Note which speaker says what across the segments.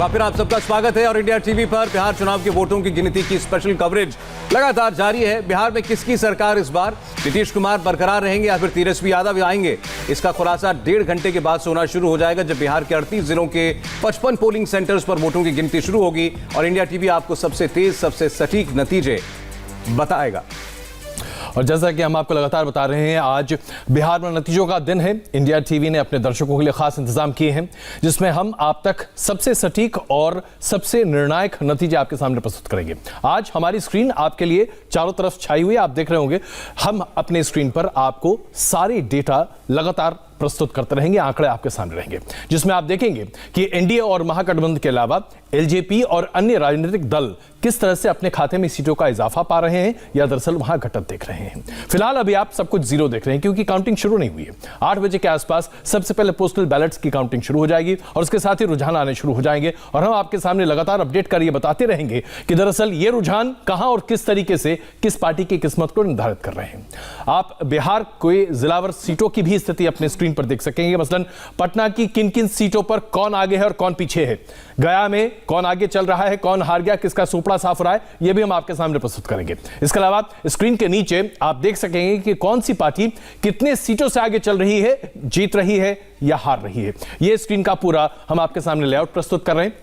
Speaker 1: बार फिर आप सबका स्वागत है और इंडिया टीवी पर बिहार चुनाव के वोटों की गिनती की स्पेशल कवरेज लगातार जारी है। बिहार में किसकी सरकार इस बार? नीतीश कुमार बरकरार रहेंगे या फिर तेजस्वी यादव आएंगे? इसका खुलासा 1.5 घंटे के बाद से होना शुरू हो जाएगा, जब बिहार के 38 जिलों के 55 पोलिंग सेंटर्स पर वोटों की गिनती शुरू होगी और इंडिया टीवी आपको सबसे तेज, सबसे सटीक नतीजे बताएगा।
Speaker 2: और जैसा कि हम आपको लगातार बता रहे हैं, आज बिहार में नतीजों का दिन है। इंडिया टीवी ने अपने दर्शकों के लिए खास इंतजाम किए हैं, जिसमें हम आप तक सबसे सटीक और सबसे निर्णायक नतीजे आपके सामने प्रस्तुत करेंगे। आज हमारी स्क्रीन आपके लिए चारों तरफ छाई हुई है, आप देख रहे होंगे। हम अपने स्क्रीन पर आपको सारी डेटा लगातार प्रस्तुत करते रहेंगे, आंकड़े आपके सामने रहेंगे, जिसमें आप देखेंगे कि एनडीए और महागठबंधन के अलावा एलजेपी और अन्य राजनीतिक दल किस तरह से अपने खाते में सीटों का इजाफा पा रहे हैं या दरअसल वहां घटत देख रहे हैं। फिलहाल अभी आप सब कुछ जीरो देख रहे हैं, क्योंकि काउंटिंग शुरू नहीं हुई है। 8 बजे के आसपास सबसे पहले पोस्टल बैलेट्स की काउंटिंग शुरू हो जाएगी और उसके साथ ही रुझान आने शुरू हो जाएंगे और हम आपके सामने लगातार अपडेट कर ये बताते रहेंगे कि दरअसल ये रुझान कहां और किस तरीके से किस पार्टी की किस्मत को निर्धारित कर रहे हैं। आप बिहार कोई जिलावार सीटों की भी स्थिति अपने स्क्रीन पर देख सकेंगे। मसलन पटना की किन किन सीटों पर कौन आगे है और कौन पीछे है, गया में कौन आगे चल रहा है, कौन हार गया, किसका सुपड़ा साफ रहा है, यह भी हम आपके सामने प्रस्तुत करेंगे। इसके अलावा स्क्रीन के नीचे आप देख सकेंगे कि कौन सी पार्टी कितने सीटों से आगे चल रही है, जीत रही है या हार रही है। यह स्क्रीन का पूरा हम आपके सामने लेआउट प्रस्तुत कर रहे हैं।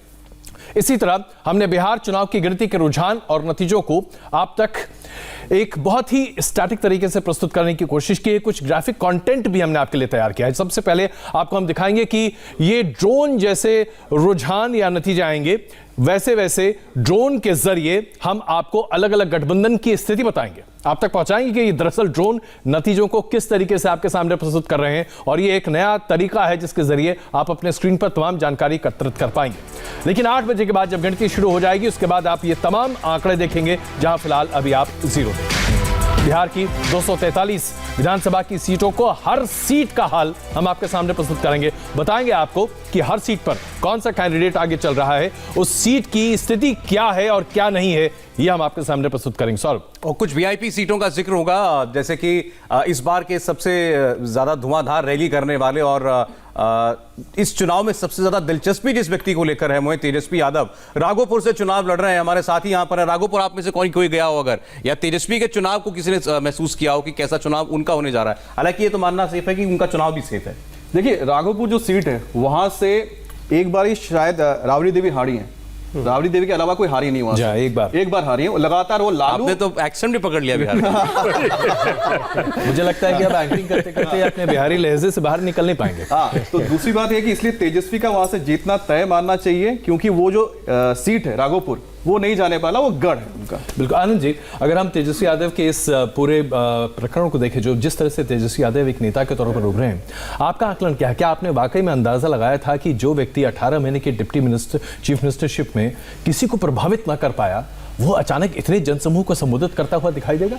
Speaker 2: इसी तरह हमने बिहार चुनाव की गिनती के रुझान और नतीजों को आप तक एक बहुत ही स्टैटिक तरीके से प्रस्तुत करने की कोशिश की है। कुछ ग्राफिक कंटेंट भी हमने आपके लिए तैयार किया है। सबसे पहले आपको हम दिखाएंगे कि ये ड्रोन जैसे रुझान या नतीजे आएंगे, वैसे वैसे ड्रोन के जरिए हम आपको अलग अलग गठबंधन की स्थिति बताएंगे, आप तक पहुंचाएंगे कि ये दरअसल ड्रोन नतीजों को किस तरीके से आपके सामने प्रस्तुत कर रहे हैं। और ये एक नया तरीका है जिसके जरिए आप अपने स्क्रीन पर तमाम जानकारी एकत्रित कर पाएंगे। लेकिन 8 बजे के बाद जब गिनती शुरू हो जाएगी, उसके बाद आप ये तमाम आंकड़े देखेंगे, जहां फिलहाल अभी आप जीरो देखेंगे। बिहार की 243 विधानसभा की सीटों को, हर सीट का हाल हम आपके सामने प्रस्तुत करेंगे। बताएंगे आपको कि हर सीट पर कौन सा कैंडिडेट आगे चल रहा है, उस सीट की स्थिति क्या है और क्या नहीं है, ये हम आपके सामने प्रस्तुत करेंगे। सौरभ,
Speaker 1: और कुछ वीआईपी सीटों का जिक्र होगा, जैसे कि इस बार के सबसे ज्यादा धुआंधार रैली करने वाले और इस चुनाव में सबसे ज्यादा दिलचस्पी जिस व्यक्ति को लेकर है, वो तेजस्वी यादव। राघोपुर से चुनाव लड़ रहे हैं, हमारे साथी यहां पर है। राघोपुर आप में से कोई गया हो अगर, या तेजस्वी के चुनाव को किसी ने महसूस किया हो कि कैसा चुनाव उनका होने जा रहा है? हालांकि ये तो मानना सेफ है कि उनका चुनाव भी सेफ है।
Speaker 3: देखिए, राघोपुर जो सीट है वहां से एक बार ही शायद राबड़ी देवी हारी है। राबड़ी देवी के अलावा कोई हारी नहीं हुआ। एक बार हारी है लगातार। वो लालू,
Speaker 1: आपने तो एक्शन भी पकड़ लिया बिहार में।
Speaker 2: मुझे लगता है कि अब एंकरिंग करते करते अपने बिहारी लहजे से बाहर निकल नहीं पाएंगे।
Speaker 3: हाँ, तो दूसरी बात है कि इसलिए तेजस्वी का वहां से जीतना तय मानना चाहिए, क्योंकि वो जो सीट है राघोपुर, वो नहीं जाने वाला, वो गढ़ है उनका।
Speaker 2: बिल्कुल आनंद जी, अगर हम तेजस्वी यादव के इस पूरे प्रकरण को देखें, जो जिस तरह से तेजस्वी यादव एक नेता के तौर पर उभरे हैं, आपका आकलन क्या है? क्या आपने वाकई में अंदाजा लगाया था कि जो व्यक्ति 18 महीने के डिप्टी मिनिस्टर, चीफ मिनिस्टरशिप में किसी को प्रभावित ना कर पाया, वो अचानक इतने जनसमूह को संबोधित करता हुआ दिखाई देगा?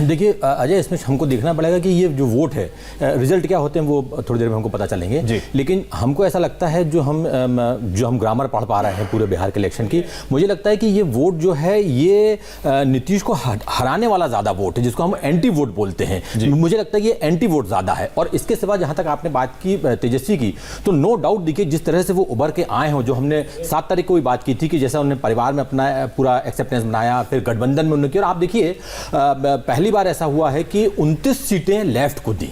Speaker 4: देखिए अजय, इसमें हमको देखना पड़ेगा कि ये जो वोट है, रिजल्ट क्या होते हैं वो थोड़ी देर में हमको पता चलेंगे। लेकिन हमको ऐसा लगता है, जो हम ग्रामर पढ़ पा रहे हैं पूरे बिहार के इलेक्शन की, मुझे लगता है कि ये वोट जो है ये नीतीश को हराने वाला ज़्यादा वोट है, जिसको हम एंटी वोट बोलते हैं। मुझे लगता है कि ये एंटी वोट ज़्यादा है। और इसके सिवा जहाँ तक आपने बात की तेजस्वी की, तो नो डाउट देखिए जिस तरह से वो उभर के आए हों, जो हमने 7 तारीख को भी बात की थी कि जैसा उन्होंने परिवार में अपना पूरा एक्सेप्टेंस बनाया, फिर गठबंधन में उन्होंने किया। और आप देखिए पहली बार ऐसा हुआ है कि 29 सीटें लेफ्ट को दी,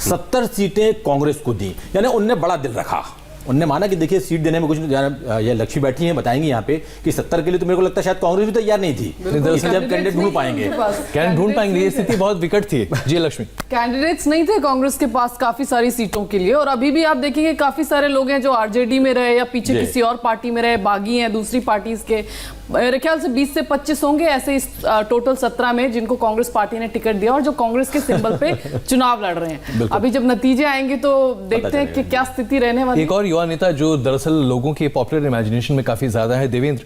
Speaker 4: 70 सीटें कांग्रेस को दी, यानी उनने बड़ा दिल रखा। उनने माना कि देखिए सीट देने में कुछ, ये लक्ष्मी बैठी हैं बताएंगी यहाँ पे कि 70 के लिए तो मेरे को लगता है शायद कांग्रेस भी तैयार नहीं थी। जब कैंडिडेट ढूंढ पाएंगे, ये स्थिति बहुत विकट थी। जी लक्ष्मी,
Speaker 5: कैंडिडेट्स नहीं थे कांग्रेस के पास काफी सारी सीटों के लिए। और अभी भी आप देखेंगे काफी सारे लोग हैं जो आरजेडी में रहे या पीछे किसी और पार्टी में रहे, बागी हैं दूसरी पार्टीज के। मेरे ख्याल से 20 से 25 होंगे ऐसे इस टोटल 17 में जिनको कांग्रेस पार्टी ने टिकट दिया और जो कांग्रेस के सिंबल पे चुनाव लड़ रहे हैं। अभी जब नतीजे आएंगे तो देखते हैं कि क्या स्थिति रहने वाली है।
Speaker 2: एक और युवा नेता जो दरअसल लोगों के पॉपुलर इमेजिनेशन में काफी ज्यादा है, देवेंद्र।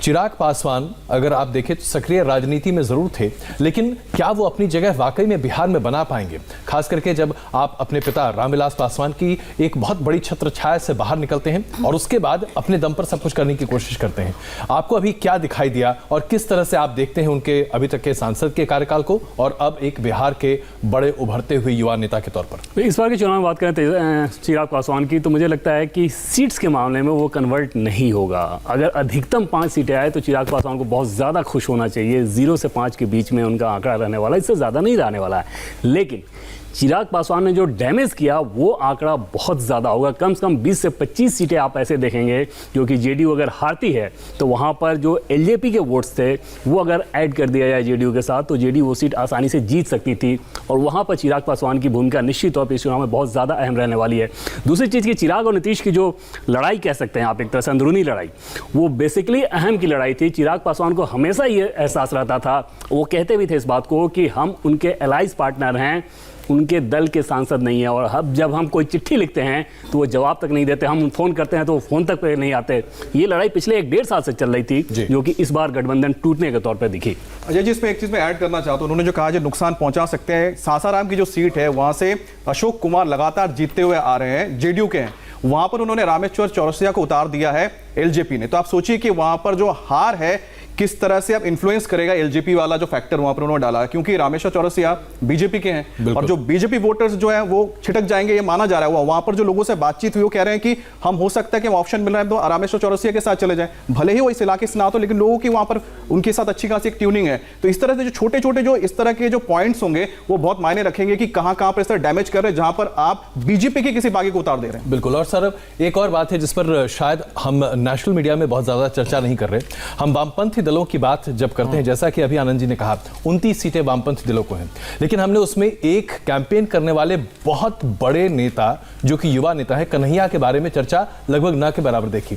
Speaker 2: चिराग पासवान अगर आप देखें तो सक्रिय राजनीति में जरूर थे, लेकिन क्या वो अपनी जगह वाकई में बिहार में बना पाएंगे? खास करके जब आप अपने पिता रामविलास पासवान की एक बहुत बड़ी छत्र छाया से बाहर निकलते हैं और उसके बाद अपने दम पर सब कुछ करने की कोशिश करते हैं। आपको अभी क्या दिखाई दिया और किस तरह से आप देखते हैं उनके अभी तक के सांसद के कार्यकाल को और अब एक बिहार के बड़े उभरते हुए युवा नेता के तौर पर?
Speaker 6: इस बार के चुनाव में बात करें चिराग पासवान की, तो मुझे लगता है कि सीट्स के मामले में वो कन्वर्ट नहीं होगा। अगर अधिकतम 5 सीटें आए तो चिराग पासवान को बहुत ज़्यादा खुश होना चाहिए। 0 से 5 के बीच में उनका आंकड़ा रहने वाला है, इससे ज़्यादा नहीं रहने वाला है। लेकिन चिराग पासवान ने जो डैमेज किया वो आंकड़ा बहुत ज़्यादा होगा। कम से कम 20 से 25 सीटें आप ऐसे देखेंगे जो कि जेडीयू अगर हारती है तो वहाँ पर जो एलजेपी के वोट्स थे वो अगर ऐड कर दिया जाए जेडीयू के साथ तो जेडीयू वो सीट आसानी से जीत सकती थी। और वहाँ पर चिराग पासवान की भूमिका निश्चित तौर पर इस चुनाव में बहुत ज़्यादा अहम रहने वाली है। दूसरी चीज़ की चिराग और नीतीश की जो लड़ाई कह सकते हैं आप, एक तरह से अंदरूनी लड़ाई, वो बेसिकली अहम की लड़ाई थी। चिराग पासवान को हमेशा ये एहसास रहता था, वो कहते भी थे इस बात को कि हम उनके एलाइज पार्टनर हैं, उनके दल के सांसद नहीं है। और अब जब हम कोई चिट्ठी लिखते हैं तो वो जवाब तक नहीं देते, हम फ़ोन करते हैं तो वो फ़ोन तक पे नहीं आते। ये लड़ाई पिछले 1-1.5 साल से चल रही थी जो कि इस बार गठबंधन टूटने के तौर पे दिखी।
Speaker 3: अजय जी, इसमें एक चीज़ मैं ऐड करना चाहता हूँ। उन्होंने जो कहा जो नुकसान पहुंचा सकते हैं, सासाराम की जो सीट है वहां से अशोक कुमार लगातार जीतते हुए आ रहे हैं, जेडीयू के हैं। वहां पर उन्होंने रामेश्वर चौरसिया को उतार दिया है एलजेपी ने। तो आप सोचिए कि वहां पर जो हार है किस तरह से अब इन्फ्लुएंस करेगा एलजेपी वाला जो फैक्टर वहां पर उन्होंने डाला है, क्योंकि रामेश्वर चौरसिया बीजेपी के हैं और जो बीजेपी वोटर्स जो है वो छिटक जाएंगे ये माना जा रहा है। वहां पर जो लोगों से बातचीत हुई वो कह रहे हैं कि हम हो सकता है कि ऑप्शन मिल रहा है तो रामेश्वर चौरसिया के साथ चले जाएं, भले ही वो इस इलाके से ना हो, लेकिन लोगों की वहां पर उनके साथ अच्छी खासी एक ट्यूनिंग है। तो इस तरह से जो छोटे छोटे जो इस तरह के जो पॉइंट्स होंगे वो बहुत मायने रखेंगे कि कहां पर इस तरह डैमेज कर रहे हैं जहां पर आप बीजेपी के किसी बागी को उतार दे रहे हैं।
Speaker 2: बिल्कुल। और सर एक और बात है जिस पर शायद हम नेशनल मीडिया में बहुत ज्यादा चर्चा नहीं कर रहे, हम वामपंथी दलों की बात जब करते हैं, जैसा कि अभी आनंद जी ने कहा 29 सीटें वामपंथी दलों को हैं, लेकिन हमने उसमें एक कैंपेन करने वाले बहुत बड़े नेता जो कि युवा नेता है कन्हैया के बारे में चर्चा लगभग न के बराबर देखी।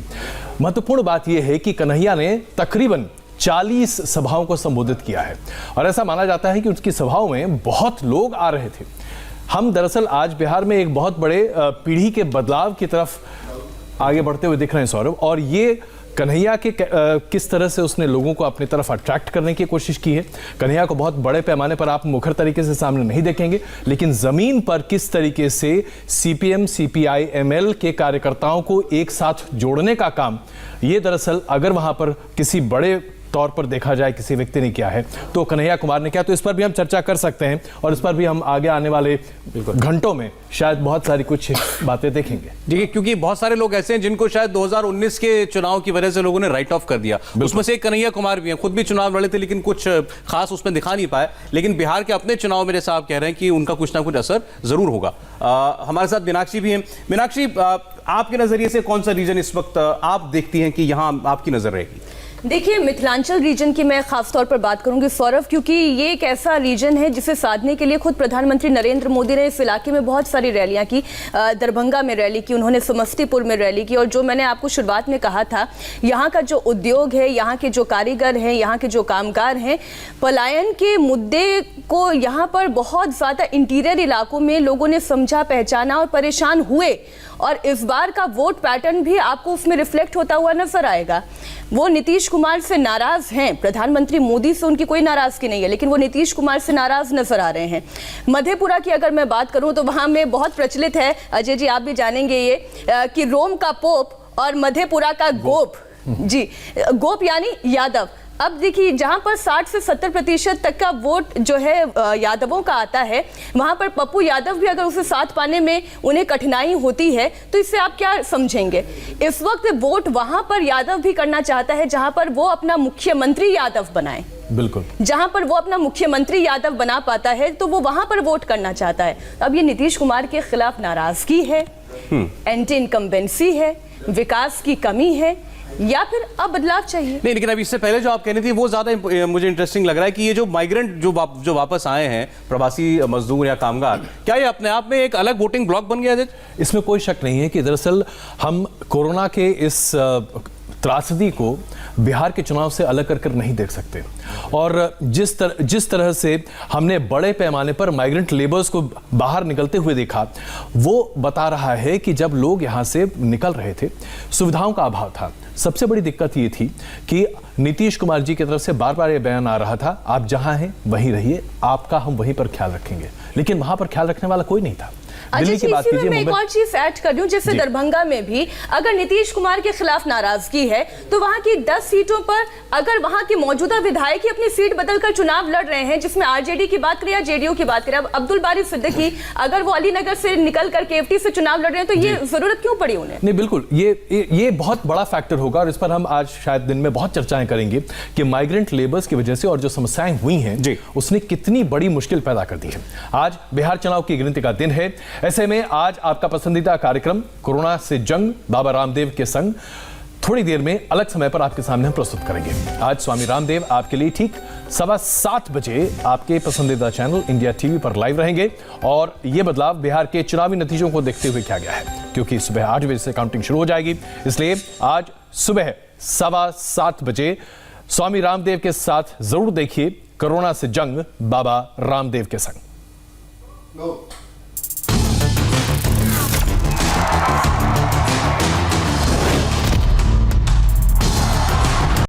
Speaker 2: महत्वपूर्ण बात यह है कि कन्हैया ने तकरीबन 40 सभाओं को संबोधित किया है और ऐसा माना जाता है कि उसकी सभाओं में बहुत लोग आ रहे थे। हम दरअसल आज बिहार में एक बहुत बड़े पीढ़ी के बदलाव की तरफ आगे बढ़ते हुए दिख रहे हैं सौरभ, और ये कन्हैया के किस तरह से उसने लोगों को अपनी तरफ अट्रैक्ट करने की कोशिश की है। कन्हैया को बहुत बड़े पैमाने पर आप मुखर तरीके से सामने नहीं देखेंगे, लेकिन जमीन पर किस तरीके से सीपीएम सीपीआई एमएल के कार्यकर्ताओं को एक साथ जोड़ने का काम, ये दरअसल अगर वहां पर किसी बड़े तौर पर देखा जाए किसी व्यक्ति ने किया है तो कन्हैया कुमार ने किया। तो इस पर भी हम चर्चा कर सकते हैं और इस पर भी हम आगे आने वाले घंटों में शायद बहुत सारी कुछ बातें देखेंगे।
Speaker 1: देखिए, क्योंकि बहुत सारे लोग ऐसे हैं जिनको शायद 2019 के चुनाव की वजह से लोगों ने राइट ऑफ कर दिया। उसमें से एक कन्हैया कुमार भी हैं, खुद भी चुनाव लड़े थे लेकिन कुछ खास उसमें दिखा नहीं पाए। लेकिन बिहार के अपने चुनाव में जैसा आप कह रहे हैं कि उनका कुछ ना कुछ असर जरूर होगा। हमारे साथ मीनाक्षी भी हैं। मीनाक्षी, आपके नजरिए से कौन सा रीजन इस वक्त आप देखती हैं कि यहां आपकी नजर रहेगी?
Speaker 7: देखिए, मिथिलांचल रीजन की मैं खास तौर पर बात करूंगी सौरभ, क्योंकि ये एक ऐसा रीजन है जिसे साधने के लिए खुद प्रधानमंत्री नरेंद्र मोदी ने इस इलाके में बहुत सारी रैलियां की। दरभंगा में रैली की उन्होंने, समस्तीपुर में रैली की, और जो मैंने आपको शुरुआत में कहा था, यहाँ का जो उद्योग है, यहाँ के जो कारीगर हैं, यहाँ के जो कामगार हैं, पलायन के मुद्दे को यहाँ पर बहुत ज़्यादा इंटीरियर इलाकों में लोगों ने समझा, पहचाना और परेशान हुए। और इस बार का वोट पैटर्न भी आपको उसमें रिफ्लेक्ट होता हुआ नजर आएगा। वो नीतीश कुमार से नाराज हैं, प्रधानमंत्री मोदी से उनकी कोई नाराजगी नहीं है, लेकिन वो नीतीश कुमार से नाराज नजर आ रहे हैं। मधेपुरा की अगर मैं बात करूं तो वहां में बहुत प्रचलित है, अजय जी आप भी जानेंगे ये, कि रोम का पोप और मधेपुरा का गोप। जी, गोप यानी यादव। अब देखिए, जहां पर 60 से 70% तक का वोट जो है यादवों का आता है, वहां पर पप्पू यादव भी अगर उसे साथ पाने में उन्हें कठिनाई होती है तो इससे आप क्या समझेंगे? इस वक्त वोट वहां पर यादव भी करना चाहता है जहां पर वो अपना मुख्यमंत्री यादव बनाए।
Speaker 2: बिल्कुल,
Speaker 7: जहां पर वो अपना मुख्यमंत्री यादव बना पाता है तो वो वहां पर वोट करना चाहता है। अब ये नीतीश कुमार के खिलाफ नाराजगी है, एंटी इनकम्बेंसी है, विकास की कमी है, या फिर अब बदलाव चाहिए?
Speaker 1: नहीं, लेकिन अब इससे पहले जो आप कहनी थी वो ज्यादा मुझे इंटरेस्टिंग लग रहा है कि ये जो माइग्रेंट जो वापस आए हैं, प्रवासी मजदूर या कामगार, क्या ये अपने आप में एक अलग वोटिंग ब्लॉक बन गया है? इसमें
Speaker 2: कोई शक नहीं है कि दरअसल हम कोरोना के इस त्रासदी को बिहार के चुनाव से अलग कर नहीं देख सकते। और जिस तरह से हमने बड़े पैमाने पर माइग्रेंट लेबर्स को बाहर निकलते हुए देखा, वो बता रहा है कि जब लोग यहाँ से निकल रहे थे सुविधाओं का अभाव था। सबसे बड़ी दिक्कत ये थी कि नीतीश कुमार जी की तरफ से बार बार यह बयान आ रहा था, आप जहां हैं वहीं रहिए, आपका हम वहीं पर ख्याल रखेंगे, लेकिन वहां पर ख्याल रखने वाला कोई नहीं था। दिल्ली की बात कीजिए,
Speaker 7: मैं एक और चीज ऐड कर दूं, जैसे दरभंगा में भी अगर नीतीश कुमार के खिलाफ नाराजगी है तो वहां की 10 सीटों पर अगर वहां के मौजूदा विधायक ही अपनी सीट बदलकर चुनाव लड़ रहे हैं, जिसमें आरजेडी की बात करें या जेडीयू की बात करें, अब अब्दुल बारी सिद्दीकी अगर वो अलीनगर से निकलकर केवटी से चुनाव लड़ रहे हैं तो ये जरूरत क्यों पड़ी उन्हें?
Speaker 2: नहीं, बिल्कुल ये बहुत बड़ा फैक्टर होगा और इस पर हम आज शायद दिन में बहुत चर्चाएं करेंगे कि माइग्रेंट लेबर्स की वजह से और जो समस्याएं हुई हैं उसने कितनी बड़ी मुश्किल पैदा कर दी है। आज बिहार चुनाव की गिनती का दिन है, ऐसे में आज आपका पसंदीदा कार्यक्रम कोरोना से जंग बाबा रामदेव के संग थोड़ी देर में अलग समय पर आपके सामने हम प्रस्तुत करेंगे। आज स्वामी रामदेव आपके लिए ठीक 7:15 बजे आपके पसंदीदा चैनल इंडिया टीवी पर लाइव रहेंगे और यह बदलाव बिहार के चुनावी नतीजों को देखते हुए किया गया है, क्योंकि सुबह 8 बजे से काउंटिंग शुरू हो जाएगी। इसलिए आज सुबह 7:15 बजे स्वामी रामदेव के साथ जरूर देखिए कोरोना से जंग बाबा रामदेव के संग।